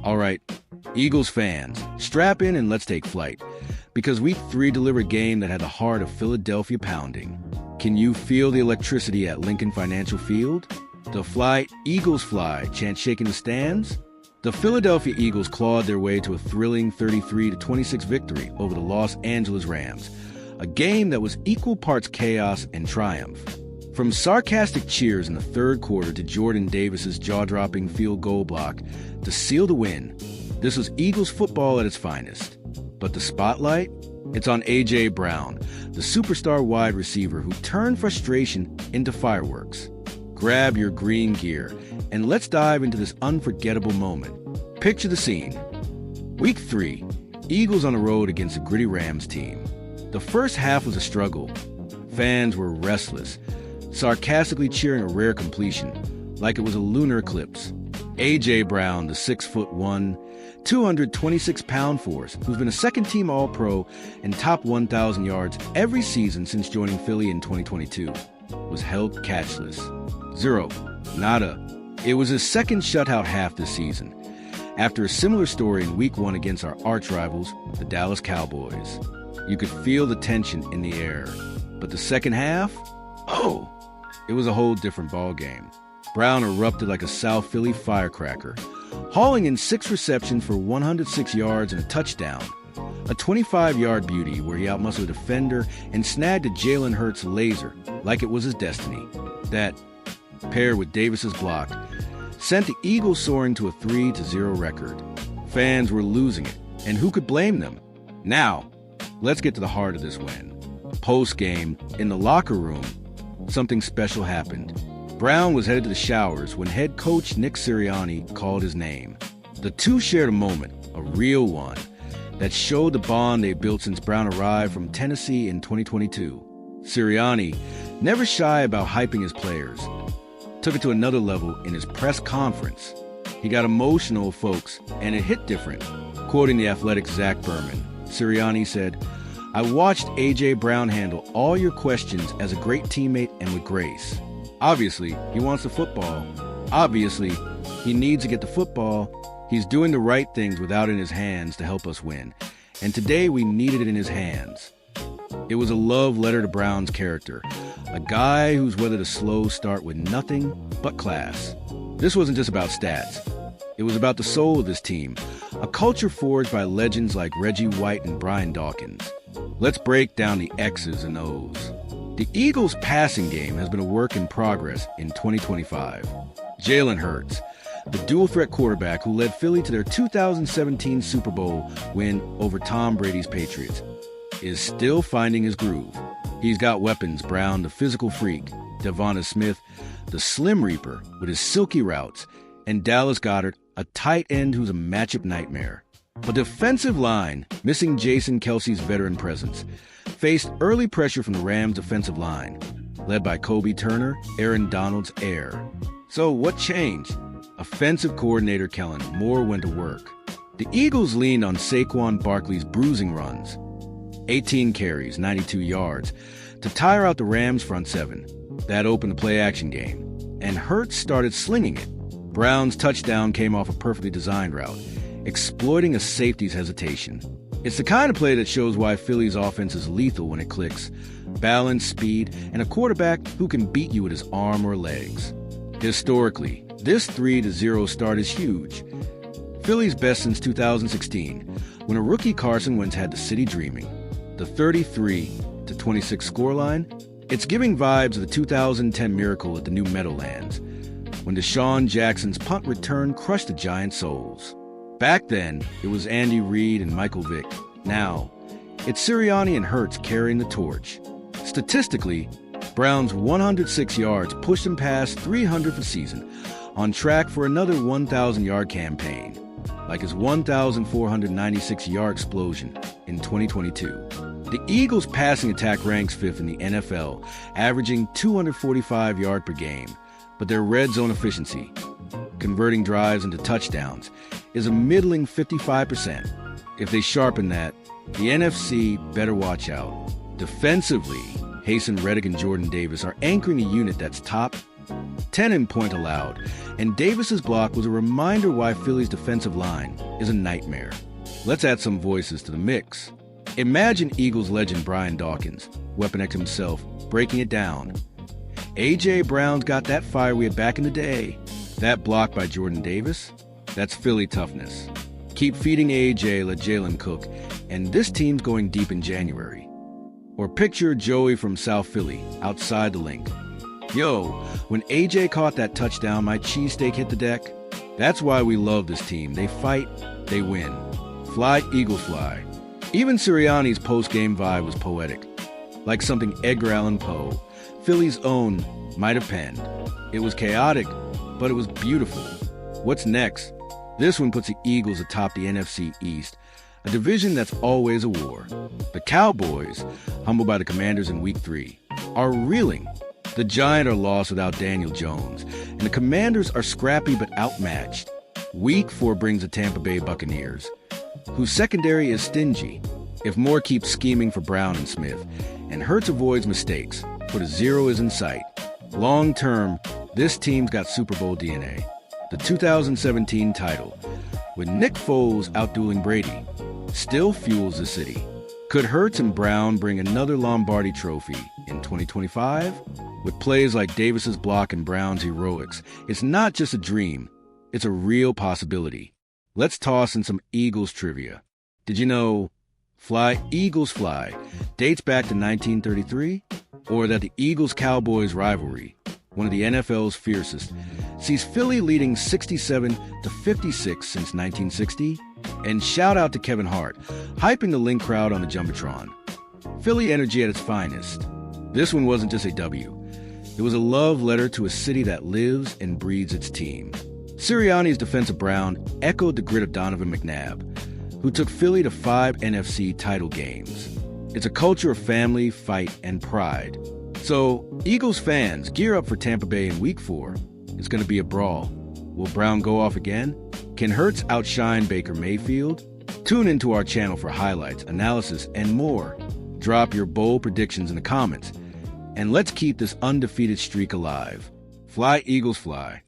All right, Eagles fans, strap in and let's take flight. Because Week 3 delivered a game that had the heart of Philadelphia pounding. Can you feel the electricity at Lincoln Financial Field? The Fly, Eagles Fly chant shaking the stands? The Philadelphia Eagles clawed their way to a thrilling 33-26 victory over the Los Angeles Rams, a game that was equal parts chaos and triumph. From sarcastic cheers in the third quarter to Jordan Davis's jaw-dropping field goal block to seal the win, this was Eagles football at its finest. But the spotlight? It's on A.J. Brown, the superstar wide receiver who turned frustration into fireworks. Grab your green gear, and let's dive into this unforgettable moment. Picture the scene. Week 3, Eagles on the road against a gritty Rams team. The first half was a struggle. Fans were restless, sarcastically cheering a rare completion, like it was a lunar eclipse. A.J. Brown, the 6'1", 226-pound force, who's been a second-team All-Pro and top 1,000 yards every season since joining Philly in 2022, was held catchless. Zero. Nada. It was his second shutout half this season, after a similar story in Week 1 against our arch-rivals, the Dallas Cowboys. You could feel the tension in the air. But the second half? Oh! It was a whole different ballgame. Brown erupted like a South Philly firecracker, hauling in 6 receptions for 106 yards and a touchdown. A 25-yard beauty where he outmuscled a defender and snagged a Jalen Hurts laser like it was his destiny. That, paired with Davis's block, sent the Eagles soaring to a 3-0 record. Fans were losing it, and who could blame them? Now, let's get to the heart of this win. Post-game, in the locker room, something special happened. Brown was headed to the showers when head coach Nick Sirianni called his name. The two shared a moment, a real one, that showed the bond they built since Brown arrived from Tennessee in 2022. Sirianni, never shy about hyping his players, took it to another level in his press conference. He got emotional, folks, and it hit different. Quoting the Athletic's Zach Berman, Sirianni said, "I watched A.J. Brown handle all your questions as a great teammate and with grace. Obviously, he wants the football. Obviously, he needs to get the football. He's doing the right things without it in his hands to help us win. And today we needed it in his hands." It was a love letter to Brown's character, a guy who's weathered a slow start with nothing but class. This wasn't just about stats. It was about the soul of this team, a culture forged by legends like Reggie White and Brian Dawkins. Let's break down the X's and O's. The Eagles' passing game has been a work in progress in 2025. Jalen Hurts, the dual-threat quarterback who led Philly to their 2017 Super Bowl win over Tom Brady's Patriots, is still finding his groove. He's got weapons: Brown, the physical freak, Devonta Smith, the Slim Reaper with his silky routes, and Dallas Goedert, a tight end who's a matchup nightmare. But the defensive line, missing Jason Kelce's veteran presence, faced early pressure from the Rams' defensive line, led by Kobe Turner, Aaron Donald's heir. So what changed? Offensive coordinator Kellen Moore went to work. The Eagles leaned on Saquon Barkley's bruising runs, 18 carries, 92 yards, to tire out the Rams' front seven. That opened the play-action game, and Hurts started slinging it. Brown's touchdown came off a perfectly designed route, exploiting a safety's hesitation. It's the kind of play that shows why Philly's offense is lethal when it clicks. Balance, speed, and a quarterback who can beat you with his arm or legs. Historically, this 3-0 start is huge. Philly's best since 2016, when a rookie Carson Wentz had the city dreaming. The 33-26 scoreline, it's giving vibes of the 2010 miracle at the New Meadowlands, when Deshaun Jackson's punt return crushed the Giants' souls. Back then, it was Andy Reid and Michael Vick. Now, it's Sirianni and Hurts carrying the torch. Statistically, Brown's 106 yards pushed him past 300 for the season, on track for another 1,000-yard campaign, like his 1,496-yard explosion in 2022. The Eagles' passing attack ranks 5th in the NFL, averaging 245 yards per game, but their red zone efficiency, converting drives into touchdowns, is a middling 55%. If they sharpen that, the NFC better watch out. Defensively, Hasten Reddick and Jordan Davis are anchoring a unit that's top 10 in point allowed, and Davis's block was a reminder why Philly's defensive line is a nightmare. Let's add some voices to the mix. Imagine Eagles legend Brian Dawkins, Weapon X himself, breaking it down. A.J. Brown's got that fire we had back in the day. That block by Jordan Davis, that's Philly toughness. Keep feeding A.J., let Jalen cook, and this team's going deep in January. Or picture Joey from South Philly, outside the link. Yo, when A.J. caught that touchdown, my cheesesteak hit the deck. That's why we love this team. They fight, they win. Fly, Eagles, fly. Even Sirianni's post-game vibe was poetic, like something Edgar Allan Poe, Philly's own, might have penned. It was chaotic, but it was beautiful. What's next? This one puts the Eagles atop the NFC East, a division that's always a war. The Cowboys, humbled by the Commanders in Week 3, are reeling. The Giants are lost without Daniel Jones, and the Commanders are scrappy but outmatched. Week 4 brings the Tampa Bay Buccaneers, whose secondary is stingy. If Moore keeps scheming for Brown and Smith, and Hurts avoids mistakes, but a zero is in sight. Long term, this team's got Super Bowl DNA. The 2017 title, with Nick Foles outdueling Brady, still fuels the city. Could Hurts and Brown bring another Lombardi trophy in 2025? With plays like Davis's block and Brown's heroics, it's not just a dream, it's a real possibility. Let's toss in some Eagles trivia. Did you know Fly, Eagles, Fly dates back to 1933? Or that the Eagles-Cowboys rivalry, one of the NFL's fiercest, sees Philly leading 67-56 since 1960? And shout out to Kevin Hart, hyping the Link crowd on the Jumbotron. Philly energy at its finest. This one wasn't just a W. It was a love letter to a city that lives and breathes its team. Sirianni's defense of Brown echoed the grit of Donovan McNabb, who took Philly to 5 NFC title games. It's a culture of family, fight, and pride. So, Eagles fans, gear up for Tampa Bay in Week 4. It's going to be a brawl. Will Brown go off again? Can Hurts outshine Baker Mayfield? Tune into our channel for highlights, analysis, and more. Drop your bold predictions in the comments. And let's keep this undefeated streak alive. Fly, Eagles, fly.